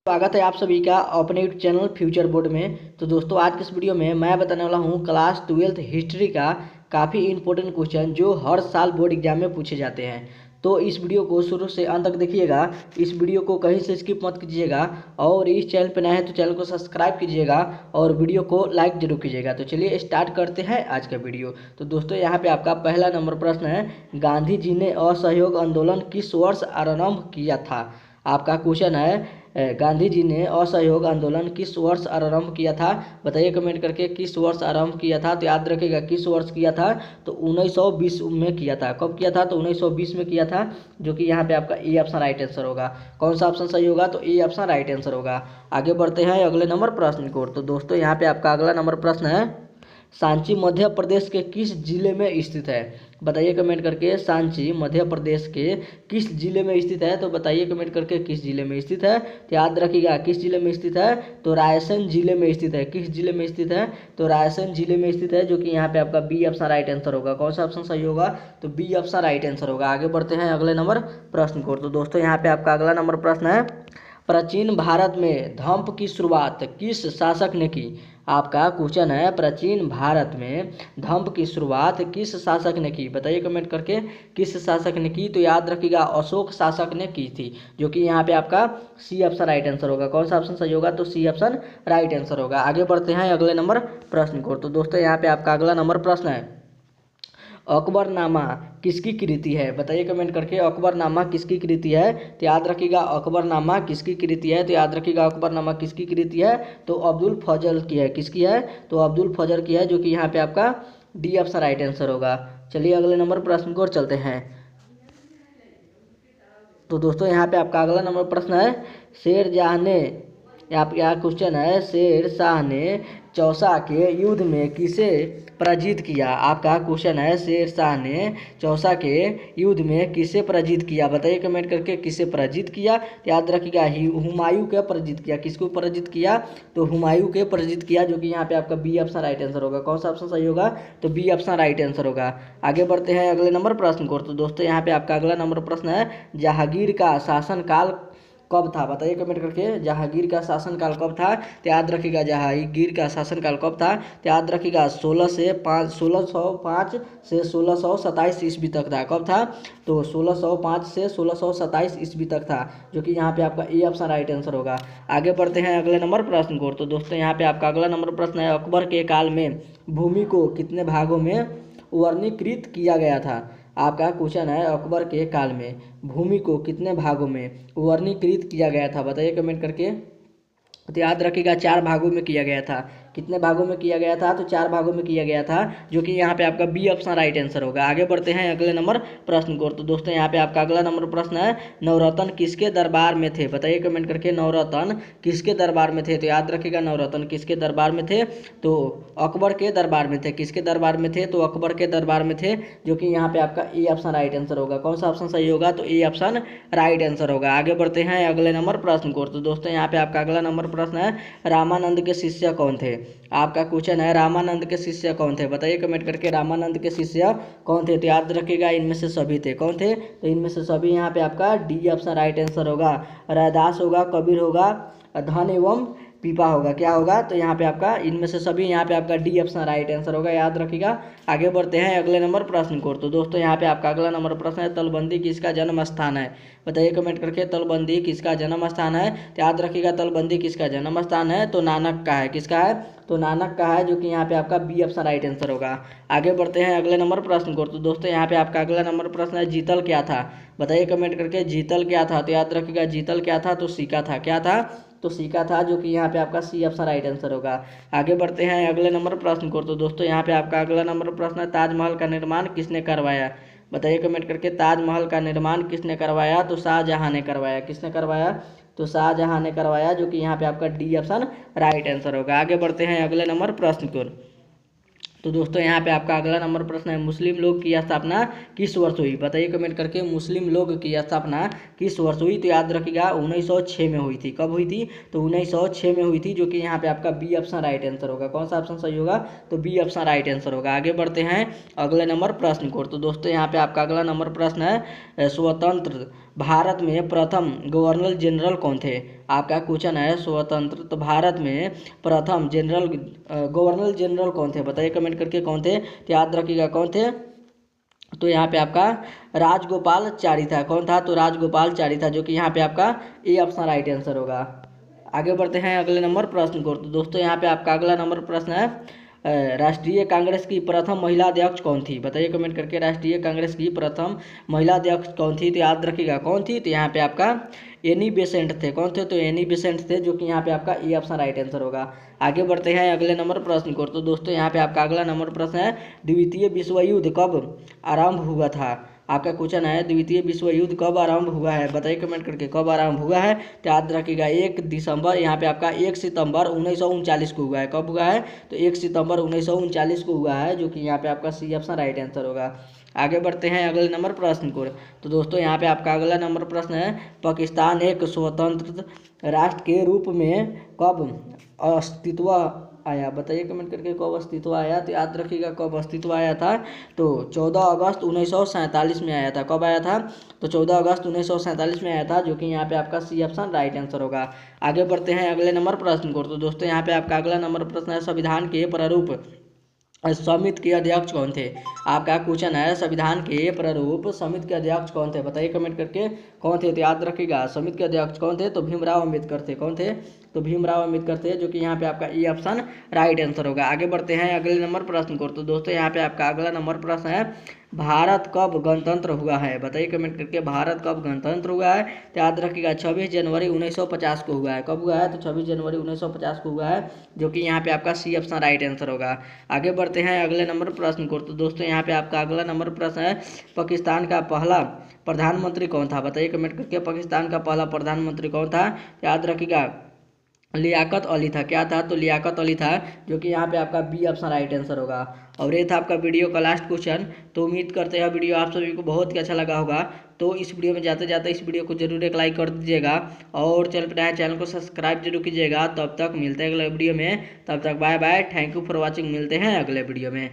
स्वागत है आप सभी का अपने यूट्यूब चैनल फ्यूचर बोर्ड में। तो दोस्तों आज के इस वीडियो में मैं बताने वाला हूं क्लास 12th हिस्ट्री का काफ़ी इंपॉर्टेंट क्वेश्चन जो हर साल बोर्ड एग्जाम में पूछे जाते हैं। तो इस वीडियो को शुरू से अंत तक देखिएगा, इस वीडियो को कहीं से स्किप मत कीजिएगा और इस चैनल पर नए हैं तो चैनल को सब्सक्राइब कीजिएगा और वीडियो को लाइक जरूर कीजिएगा। तो चलिए स्टार्ट करते हैं आज का वीडियो। तो दोस्तों यहाँ पे आपका पहला नंबर प्रश्न है, गांधी जी ने असहयोग आंदोलन किस वर्ष आरंभ किया था। आपका क्वेश्चन है गांधी जी ने असहयोग आंदोलन किस वर्ष आरंभ किया था। बताइए कमेंट करके किस वर्ष आरंभ किया था। तो याद रखिएगा किस वर्ष किया था, तो 1920 में किया था। कब किया था, तो 1920 में किया था, जो कि यहाँ पे आपका ए ऑप्शन राइट आंसर होगा। कौन सा ऑप्शन सही होगा, तो ए ऑप्शन राइट आंसर होगा। आगे बढ़ते हैं अगले नंबर प्रश्न की ओर। तो दोस्तों यहाँ पे आपका अगला नंबर प्रश्न है, सांची मध्य प्रदेश के किस जिले में स्थित है। बताइए कमेंट करके सांची मध्य प्रदेश के किस जिले में स्थित है। तो बताइए कमेंट करके किस जिले में स्थित है। तो याद रखिएगा किस जिले में स्थित है, तो रायसेन जिले में स्थित है। किस जिले में स्थित है, तो रायसेन जिले में स्थित है, जो कि यहाँ पे आपका बी ऑप्शन राइट आंसर होगा। कौन सा ऑप्शन सही होगा, तो बी ऑप्शन राइट आंसर होगा। आगे बढ़ते हैं अगले नंबर प्रश्न को। तो दोस्तों यहाँ पे आपका अगला नंबर प्रश्न है, प्राचीन भारत में धम्प की शुरुआत किस शासक ने की। आपका क्वेश्चन है, प्राचीन भारत में धम्प की शुरुआत किस शासक ने की। बताइए कमेंट करके किस शासक ने की। तो याद रखिएगा अशोक शासक ने की थी, जो कि यहाँ पे आपका सी ऑप्शन राइट आंसर होगा। कौन सा ऑप्शन सही होगा, तो सी ऑप्शन राइट आंसर होगा। आगे बढ़ते हैं अगले नंबर प्रश्न को। तो दोस्तों यहाँ पे आपका अगला नंबर प्रश्न है, अकबरनामा किसकी कृति है। बताइए कमेंट करके अकबरनामा किसकी कृति है। तो याद रखिएगा अकबरनामा किसकी कृति है। तो याद रखिएगा अकबरनामा किसकी कृति है, तो अब्दुल फजल की है। किसकी है, तो अब्दुल फजल की है, जो कि यहाँ पे आपका डी ऑप्शन राइट आंसर होगा। चलिए अगले नंबर प्रश्न को चलते हैं। तो दोस्तों यहाँ पे आपका अगला नंबर प्रश्न है, शेरशाह ने, आपका क्वेश्चन है, शेर शाह ने चौसा के युद्ध में किसे पराजित किया। आपका क्वेश्चन है, शेर शाह ने चौसा के युद्ध में किसे पराजित किया। बताइए कमेंट करके किसे पराजित किया। याद रखिएगा हुमायूं के पराजित किया। किसको पराजित किया, तो हुमायूं के पराजित किया, जो कि यहाँ पे आपका बी ऑप्शन राइट आंसर होगा। कौन सा ऑप्शन सही होगा, तो बी ऑप्शन राइट आंसर होगा। आगे बढ़ते हैं अगले नंबर प्रश्न को। तो दोस्तों यहाँ पे आपका अगला नंबर प्रश्न है, जहांगीर का शासनकाल कब था। बताइए कमेंट करके जहांगीर का शासनकाल कब था। तो याद रखिएगा जहांगीर का शासनकाल कब था। तो याद रखिएगा 1605 से 1627 ईस्वी तक था। कब था, तो 1605 से 1627 ईस्वी तक था, जो कि यहाँ पे आपका ए ऑप्शन राइट आंसर होगा। आगे बढ़ते हैं अगले नंबर प्रश्न को। तो दोस्तों यहाँ पे आपका अगला नंबर प्रश्न है, अकबर के काल में भूमि को कितने भागों में वर्गीकृत किया गया था। आपका क्वेश्चन है, अकबर के काल में भूमि को कितने भागों में वर्गीकृत किया गया था। बताइए कमेंट करके। तो याद रखिएगा 4 भागों में किया गया था। कितने भागों में किया गया था, तो 4 भागों में किया गया था, जो कि यहाँ पे आपका बी ऑप्शन राइट आंसर होगा। आगे बढ़ते हैं अगले नंबर प्रश्न को। तो दोस्तों यहाँ पे आपका अगला नंबर प्रश्न है, नवरत्न किसके दरबार में थे। बताइए कमेंट करके नवरत्न किसके दरबार में थे। तो याद रखिएगा नवरत्न किसके दरबार में थे, तो अकबर के दरबार में थे। किसके दरबार में थे, तो अकबर के दरबार में थे, जो कि यहाँ पे आपका ए ऑप्शन राइट आंसर होगा। कौन सा ऑप्शन सही होगा, तो ए ऑप्शन राइट आंसर होगा। आगे बढ़ते हैं अगले नंबर प्रश्न को। तो दोस्तों यहाँ पे आपका अगला नंबर प्रश्न है, रामानंद के शिष्य कौन थे। आपका क्वेश्चन है, रामानंद के शिष्य कौन थे। बताइए कमेंट करके रामानंद के शिष्य कौन थे। तो याद रखिएगा इनमें से सभी थे। कौन थे, तो इनमें से सभी यहाँ पे आपका डी ऑप्शन राइट आंसर होगा। रैदास होगा, कबीर होगा, धन एवं पीपा होगा। क्या होगा, तो यहाँ पे आपका इनमें से सभी, यहाँ पे आपका डी ऑप्शन राइट आंसर होगा। याद रखिएगा। आगे बढ़ते हैं अगले नंबर प्रश्न को। तो दोस्तों यहाँ पे आपका अगला नंबर प्रश्न है, तलबंदी किसका जन्म स्थान है। बताइए कमेंट करके तलबंदी किसका जन्म स्थान है। तो याद रखिएगा तलबंदी किसका जन्म स्थान है, तो नानक का है। किसका है, तो नानक का है, जो कि यहाँ पे आपका बी ऑप्शन राइट आंसर होगा। आगे बढ़ते हैं अगले नंबर प्रश्न को। तो दोस्तों यहाँ पे आपका अगला नंबर प्रश्न है, जीतल क्या था। बताइए कमेंट करके जीतल क्या था। तो याद रखिएगा जीतल क्या था, तो सिक्का था। क्या था, तो सिक्का था, जो कि यहाँ पे आपका सी ऑप्शन राइट आंसर होगा। आगे बढ़ते हैं अगले नंबर प्रश्न को। तो दोस्तों यहाँ पे आपका अगला नंबर प्रश्न है, ताजमहल का निर्माण किसने करवाया। बताइए कमेंट करके ताजमहल का निर्माण किसने करवाया। तो शाहजहां ने करवाया। किसने करवाया, तो शाहजहां ने करवाया, जो कि यहाँ पे आपका डी ऑप्शन राइट आंसर होगा। आगे बढ़ते हैं अगले नंबर प्रश्न को। तो दोस्तों यहाँ पे आपका अगला नंबर प्रश्न है, मुस्लिम लोग की स्थापना किस वर्ष हुई। बताइए कमेंट करके मुस्लिम लोग की स्थापना किस वर्ष हुई। तो याद रखिएगा 1906 में हुई थी। कब हुई थी, तो 1906 में हुई थी, जो कि यहाँ पे आपका बी ऑप्शन राइट आंसर होगा। कौन सा ऑप्शन सही होगा, तो बी ऑप्शन राइट आंसर होगा। आगे बढ़ते हैं अगले नंबर प्रश्न को। तो दोस्तों यहाँ पे आपका अगला नंबर प्रश्न है, स्वतंत्र भारत में प्रथम गवर्नर जनरल कौन थे। आपका क्वेश्चन है स्वतंत्र भारत में प्रथम गवर्नर जनरल कौन थे? बताइए कमेंट करके कौन थे, तो याद रखिएगा कौन थे। तो यहाँ पे आपका राजगोपालचारी था। कौन था? तो राजगोपालचारी था, जो कि यहाँ पे आपका ए ऑप्शन राइट आंसर होगा। आगे बढ़ते हैं अगले नंबर प्रश्न को। तो दोस्तों यहाँ पे आपका अगला नंबर प्रश्न है राष्ट्रीय कांग्रेस की प्रथम महिला अध्यक्ष कौन थी? बताइए कमेंट करके राष्ट्रीय कांग्रेस की प्रथम महिला अध्यक्ष कौन थी? तो याद रखिएगा कौन थी, तो यहाँ पे आपका एनी बेसेंट थे। कौन थे? तो एनी बेसेंट थे, जो कि यहाँ पे आपका ए ऑप्शन राइट आंसर होगा। आगे बढ़ते हैं अगले नंबर प्रश्न को। तो दोस्तों यहाँ पे आपका अगला नंबर प्रश्न है द्वितीय विश्व युद्ध कब आरंभ हुआ था? आपका क्वेश्चन है द्वितीय विश्व युद्ध कब आरंभ हुआ है? बताइए कमेंट करके कब आरंभ हुआ है, तो याद रखिएगा 1 दिसंबर, यहाँ पे आपका 1 सितंबर 1939 को हुआ है। कब हुआ है? तो 1 सितंबर 1939 को हुआ है, जो कि यहाँ पे आपका सी ऑप्शन राइट आंसर होगा। आगे बढ़ते हैं अगले नंबर प्रश्न को। तो दोस्तों यहाँ पे आपका अगला नंबर प्रश्न है पाकिस्तान एक स्वतंत्र राष्ट्र के रूप में कब अस्तित्व आया? बताइए कमेंट करके कब अस्तित्व आया, तो याद रखिएगा कब अस्तित्व आया था। तो 14 अगस्त 1947 में आया था। कब आया था? तो 14 अगस्त 1947 में आया था, जो कि यहाँ पे आपका सी ऑप्शन राइट आंसर होगा। आगे बढ़ते हैं अगले नंबर प्रश्न को। तो दोस्तों यहाँ पे आपका अगला नंबर प्रश्न है संविधान के प्रारूप समिति के अध्यक्ष कौन थे? आपका क्वेश्चन है संविधान के प्रारूप समिति के अध्यक्ष कौन थे? बताइए कमेंट करके कौन थे, तो याद रखिएगा समिति के अध्यक्ष कौन थे? तो भीमराव अम्बेडकर थे। कौन थे? तो भीमराव अम्बेडकर थे, जो कि यहाँ पे आपका ई ऑप्शन राइट आंसर होगा। आगे बढ़ते हैं अगले नंबर प्रश्न को। तो दोस्तों यहाँ पे आपका अगला नंबर प्रश्न है भारत कब गणतंत्र हुआ है? बताइए कमेंट करके भारत कब गणतंत्र हुआ है, तो याद रखिएगा 26 जनवरी 1950 को हुआ है। कब हुआ है? तो 26 जनवरी 1950 को हुआ है, जो कि यहाँ पे आपका सी ऑप्शन राइट आंसर होगा। आगे बढ़ते हैं अगले नंबर प्रश्न को। तो दोस्तों यहाँ पे आपका अगला नंबर प्रश्न है पाकिस्तान का पहला प्रधानमंत्री कौन था? बताइए कमेंट करके पाकिस्तान का पहला प्रधानमंत्री कौन था, याद रखिएगा लियाकत अली था। क्या था? तो लियाकत अली था, जो कि यहाँ पे आपका बी ऑप्शन राइट आंसर होगा। और ये था आपका वीडियो का लास्ट क्वेश्चन। तो उम्मीद करते हैं वीडियो आप सभी को बहुत ही अच्छा लगा होगा। तो इस वीडियो में जाते जाते इस वीडियो को जरूर एक लाइक कर दीजिएगा और चैनल पर नए चैनल को सब्सक्राइब जरूर कीजिएगा। तब तक मिलते हैं अगले वीडियो में, तब तक bye bye, thank you for watching. मिलते हैं अगले वीडियो में।